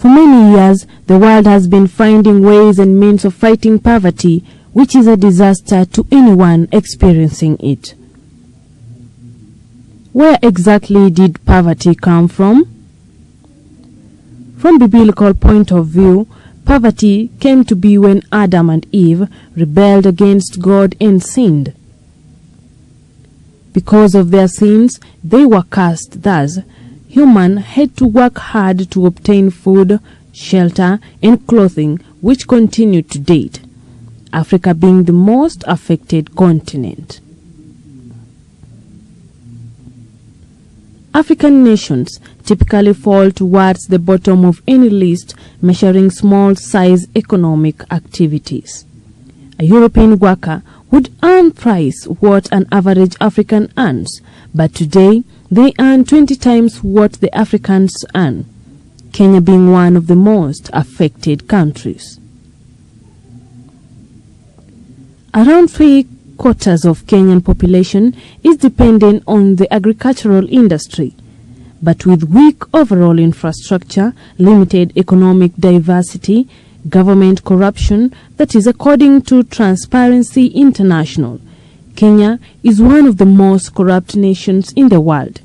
For many years, the world has been finding ways and means of fighting poverty, which is a disaster to anyone experiencing it. Where exactly did poverty come from? From the biblical point of view, poverty came to be when Adam and Eve rebelled against God and sinned. Because of their sins, they were cursed. Thus, humans had to work hard to obtain food, shelter, and clothing, which continue to date, Africa being the most affected continent. African nations typically fall towards the bottom of any list measuring small-size economic activities. A European worker would earn thrice what an average African earns, but today they earn 20 times what the Africans earn, Kenya being one of the most affected countries. Around 3/4 of Kenyan population is dependent on the agricultural industry, but with weak overall infrastructure, limited economic diversity, government corruption, that is according to Transparency International, Kenya is one of the most corrupt nations in the world,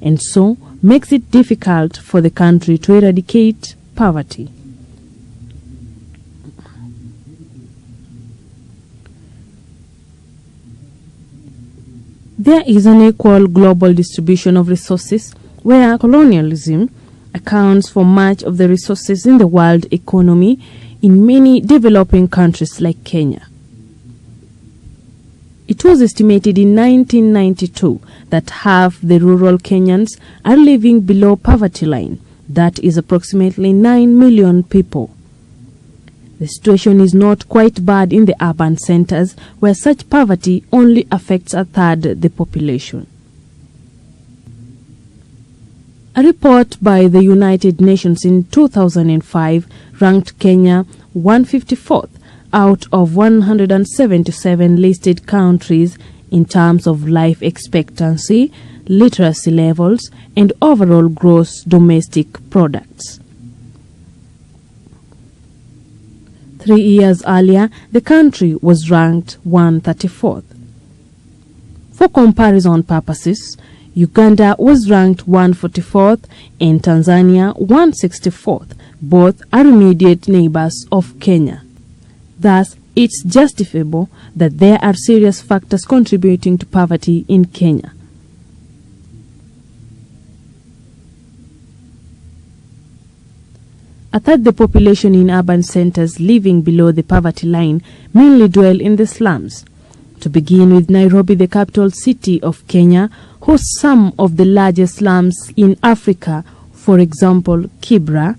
and so makes it difficult for the country to eradicate poverty. There is an equal global distribution of resources, where colonialism accounts for much of the resources in the world economy in many developing countries like Kenya. It was estimated in 1992 that half the rural Kenyans are living below poverty line, that is approximately 9 million people. The situation is not quite bad in the urban centers, where such poverty only affects a third the population. A report by the United Nations in 2005 ranked Kenya 154th out of 177 listed countries in terms of life expectancy, literacy levels, and overall gross domestic products. 3 years earlier, the country was ranked 134th. For comparison purposes, Uganda was ranked 144th and Tanzania 164th. Both are immediate neighbors of Kenya. Thus, it's justifiable that there are serious factors contributing to poverty in Kenya. A third the population in urban centers living below the poverty line mainly dwell in the slums. To begin with, Nairobi, the capital city of Kenya, hosts some of the largest slums in Africa, for example, KIBRA,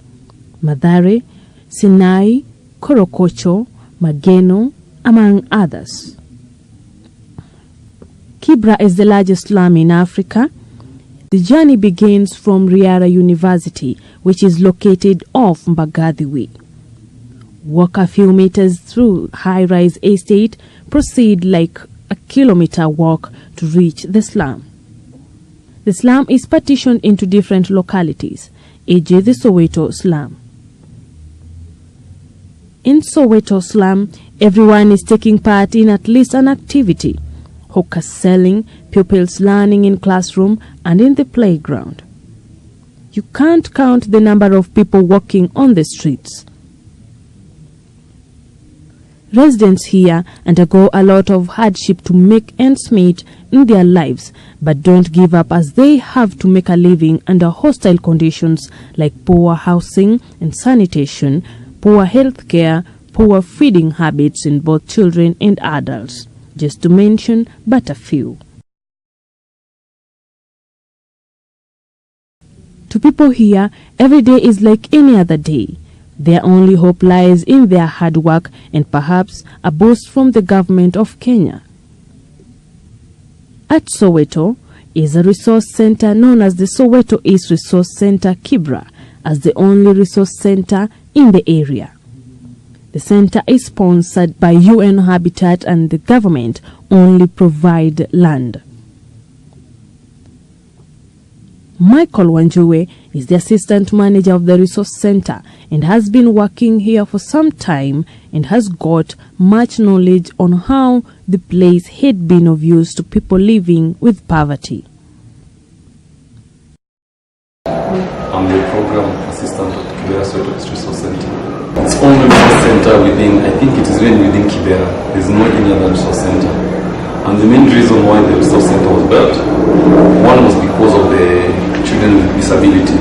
Mathare, Sinai, Korokocho, Mageno, among others. KIBRA is the largest slum in Africa. The journey begins from Riara University, which is located off Mbagathi Way. Walk a few meters through high-rise estate, proceed like a kilometer walk to reach the slum. The slum is partitioned into different localities, e.g. the Soweto slum. In Soweto slum, everyone is taking part in at least an activity: hawker selling, pupils learning in classroom and in the playground. You can't count the number of people walking on the streets. Residents here undergo a lot of hardship to make ends meet in their lives, but don't give up, as they have to make a living under hostile conditions like poor housing and sanitation, poor health care, poor feeding habits in both children and adults, just to mention but a few. To people here, every day is like any other day. Their only hope lies in their hard work and perhaps a boost from the government of Kenya. At Soweto is a resource center known as the Soweto East Resource Center KIBRA, as the only resource center in the area. The center is sponsored by UN Habitat and the government only provide land. Michael Wanjue is the assistant manager of the resource center and has been working here for some time and has got much knowledge on how the place had been of use to people living with poverty. I'm the program assistant at KIBRA Resource Center. It's only resource center within, I think it is even within KIBRA. There's no any other resource center. And the main reason why the resource center was built, one was because of the children with disability.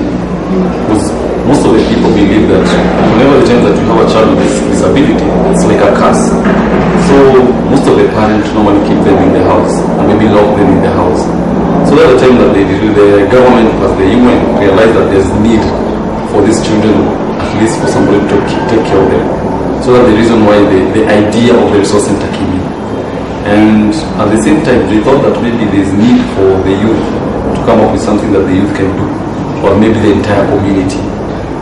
Because most of the people believe that whenever the time that you have a child with disability, it's like a curse. So most of the parents normally keep them in the house and maybe lock them in the house. So at the time that the government plus the UN realized that there's need for these children, at least for somebody to take care of them. So that's the reason why the idea of the resource center came in. And at the same time, they thought that maybe there's need for the youth to come up with something that the youth can do, or maybe the entire community.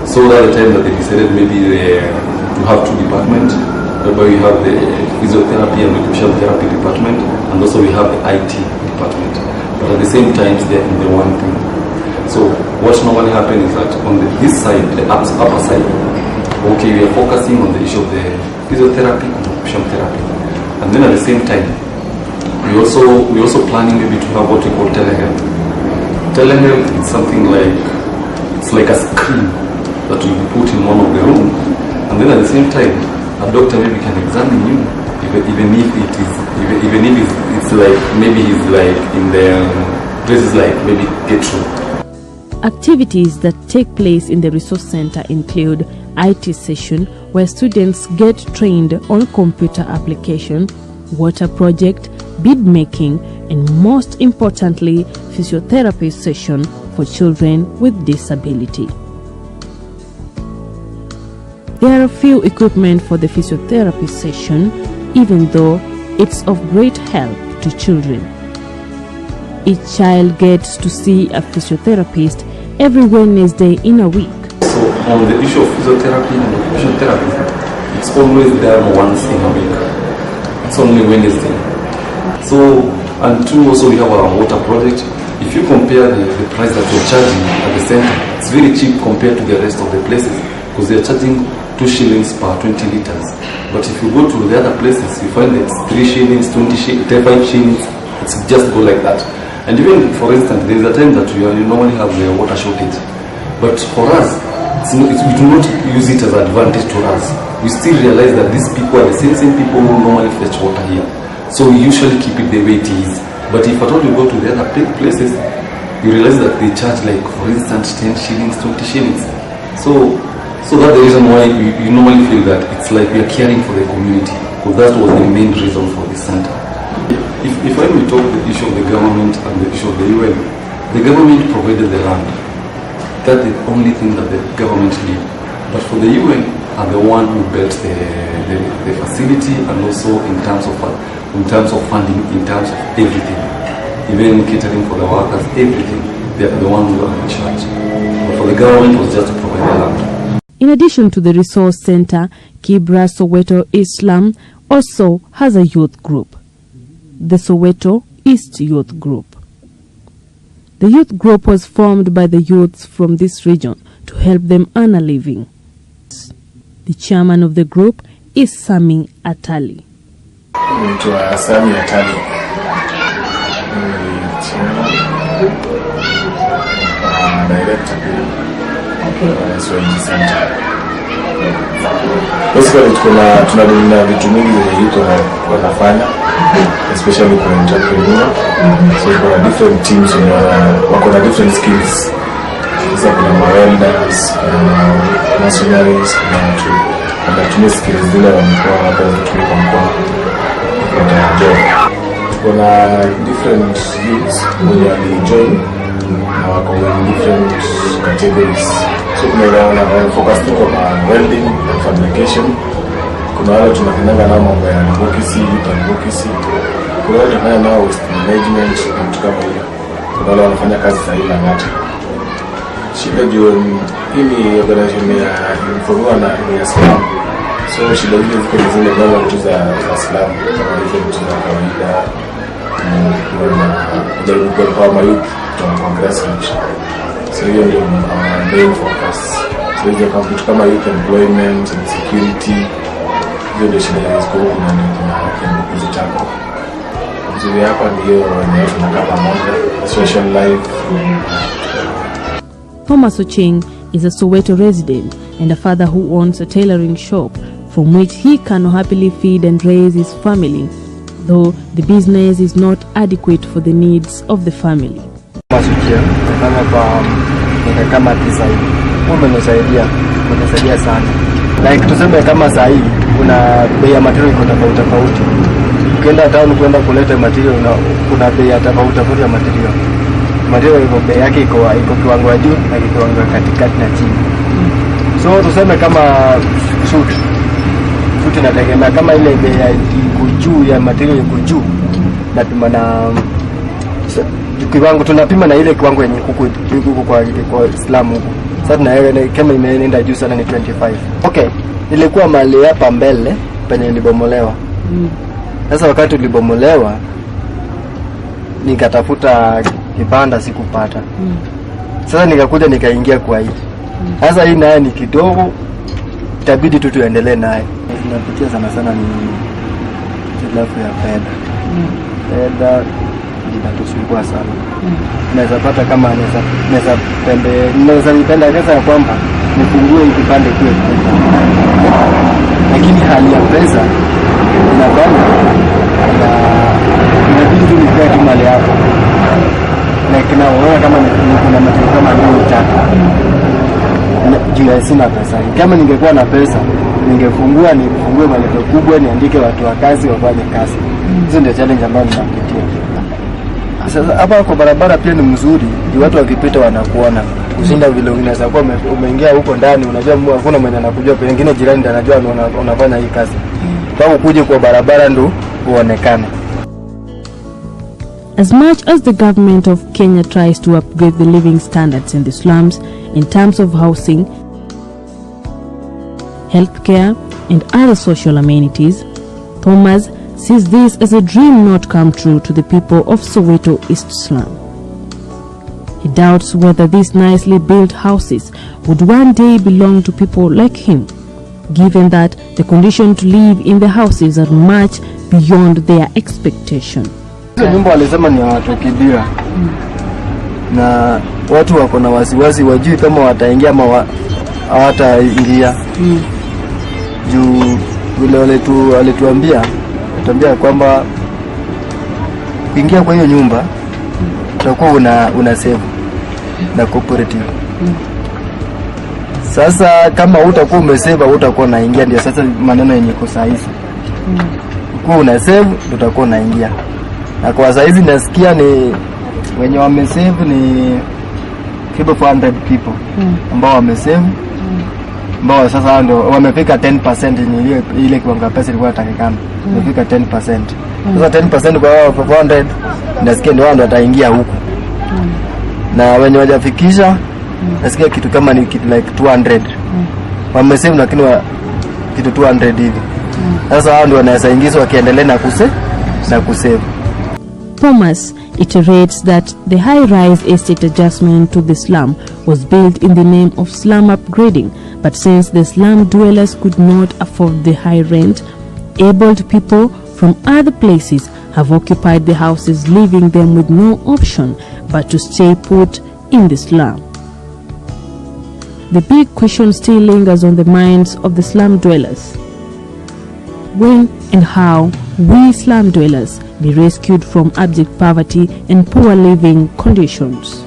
So at the time that they decided maybe to have two departments, whereby we have the physiotherapy and occupational therapy department, and also we have the IT department. But at the same time, they're in the one thing. So what normally happens is that on this side, the upper side, okay, we are focusing on the issue of the physiotherapy and occupational therapy. And then at the same time, we also planning maybe to have what we call telehealth. Telehealth is something like, it's like a screen that will be put in one of the rooms. And then at the same time, a doctor maybe can examine you, even if it's like, maybe he's like in the places like maybe Getro. Activities that take place in the resource center include IT session, where students get trained on computer application, water project, bead making, and most importantly, physiotherapy session for children with disability. There are few equipment for the physiotherapy session, even though it's of great help to children. Each child gets to see a physiotherapist every Wednesday in a week. So on the issue of physiotherapy and occupational therapy, it's always done once in a week. It's only Wednesday. So, and two, also we have our water project. If you compare the price that we're charging at the center, it's very cheap compared to the rest of the places, because they're charging 2 shillings per 20 liters. But if you go to the other places, you find that it's 3 shillings, 20 shillings, 35 shillings, it's just go like that. And even, for instance, there is a time that you normally have the water shortage. But for us, we do not use it as an advantage to us. We still realize that these people are the same people who normally fetch water here. So we usually keep it the way it is. But if at all you go to the other places, you realize that they charge, like, for instance, 10 shillings, 20 shillings. So that's the reason why you normally feel that it's like we are caring for the community, because that was the main reason for this center. If when we talk the issue of the government and the issue of the UN, the government provided the land. That's the only thing that the government did. But for the UN are the one who built the facility, and also in terms of funding, in terms of everything, even catering for the workers, everything. They are the ones who are in charge. But for the government, it was just to provide the land. In addition to the resource center, KIBRA Soweto Slum also has a youth group, the Soweto East Youth Group. The youth group was formed by the youths from this region to help them earn a living. The chairman of the group is Sami Atali. Sami Atali, director. Basically tunadili vitu mingi zenye youth wanafanya, especially kwa entrepreneur. So kuna different teams wako na different skills. Sasa kuna welders, masonaries, wanatumia skills zile wamekuwa wanatumia kwa mkono kwa job. Kuna different youths wenye walijoin na wako in different categories. So kuna focus kwa welding and fabrication. Kuna wale tunafanya nao mambo ya advocacy, kuna wale tunafanya nao waste management na vitu kama hiyo. Kuna wale wanafanya kazi za ila ngati. Shida juu hii ni organization ya informua na ya Slum. So shida hizi ziko zile kama vitu za Slum, kama hizo vitu za kawaida. Kuna kujaribu kwa mayouth kwa grassroots. So hiyo ndio main focus. So hiyo kama youth employment and security, hiyo ndio shida ziko huko na ndio kuzitaka. Nzuri hapa ndio tunakaa pamoja, social life. Thomas Ocheng is a Soweto resident and a father who owns a tailoring shop from which he can happily feed and raise his family, though the business is not adequate for the needs of the family. Kama tisa hivi umenisaidia sana. Like tuseme kama saa hii kuna bei ya material iko tofauti. Ukienda town kwenda kuleta material kuna bei ya tofauti ya material. Material iko bei yake iko kiwango cha juu na kiwango katikati na chini. So tuseme kama suit inategemea kama ile bei ya juu ya material iko juu na pima na kiwango tunapima na ile kiwango yenye huko kwa Slum huko. Sasa na kama imeenda juu sana ni 25. Okay, ilikuwa mali hapa mbele penye ilibomolewa. Sasa wakati ulibomolewa nikatafuta kibanda sikupata. Sasa nikakuja nikaingia kwa hii. Sasa hii naye ni kidogo, itabidi tu tuendelee naye. Tunapitia sana ni hitilafu ya fedha. Fedha inatusumbua sana. Naweza pata kama naweza nipendekeza ya kwamba nifungue hii kipande kile. Lakini hali ya pesa inabana na inabidi tu nikae tu mahali hapo. Na kinaona kama kuna matatizo kama nini tatu. Juu sina pesa. Kama ningekuwa na pesa, nifungue malipo kubwa, niandike watu wa kazi wafanye kazi. Hizo ndio challenge ambazo ninapitia. Sasa hapa kwa barabara pia ni mzuri, ni watu wakipita wanakuona. Kushinda vile unaweza kuwa umeingia huko ndani, unajua hakuna mwenye anakujua, pengine jirani ndiye anajua unafanya hii kazi. Kwa ukuje kwa barabara ndo uonekane. As much as the government of Kenya tries to upgrade the living standards in the slums in terms of housing, healthcare, and other social amenities, Thomas sees this as a dream not come true to the people of Soweto East Slum. He doubts whether these nicely built houses would one day belong to people like him, given that the condition to live in the houses are much beyond their expectation. Hizo nyumba walisema ni watu KIBRA. Na watu wako na wasiwasi wajui kama wataingia ama hawataingia. Juu vile walituambia kwamba kuingia kwa hiyo nyumba utakuwa una save na cooperative. Sasa kama utakuwa umesave utakuwa unaingia, ndio sasa maneno yenye kwa saa hizi. Ukiwa una save utakuwa unaingia. Na kwa saa hizi nasikia ni wenye wamesave ni 400 people ambao wamesave, ambao sasa ndio wamefika 10% ni ile kiwango pesa ilikuwa inatakikana. Wamefika 10%. Sasa 10% kwa 400 nasikia ndio wao wataingia huko. Na wenye wajafikisha nasikia kitu kama ni kitu like 200. Wamesave lakini kitu 200 hivi. Sasa hao ndio wanaweza ingizwa wakiendelea na kusave. Thomas iterates that the high-rise estate adjustment to the slum was built in the name of slum upgrading, but since the slum dwellers could not afford the high rent, abled people from other places have occupied the houses, leaving them with no option but to stay put in the slum. The big question still lingers on the minds of the slum dwellers. When and how will slum dwellers be rescued from abject poverty and poor living conditions?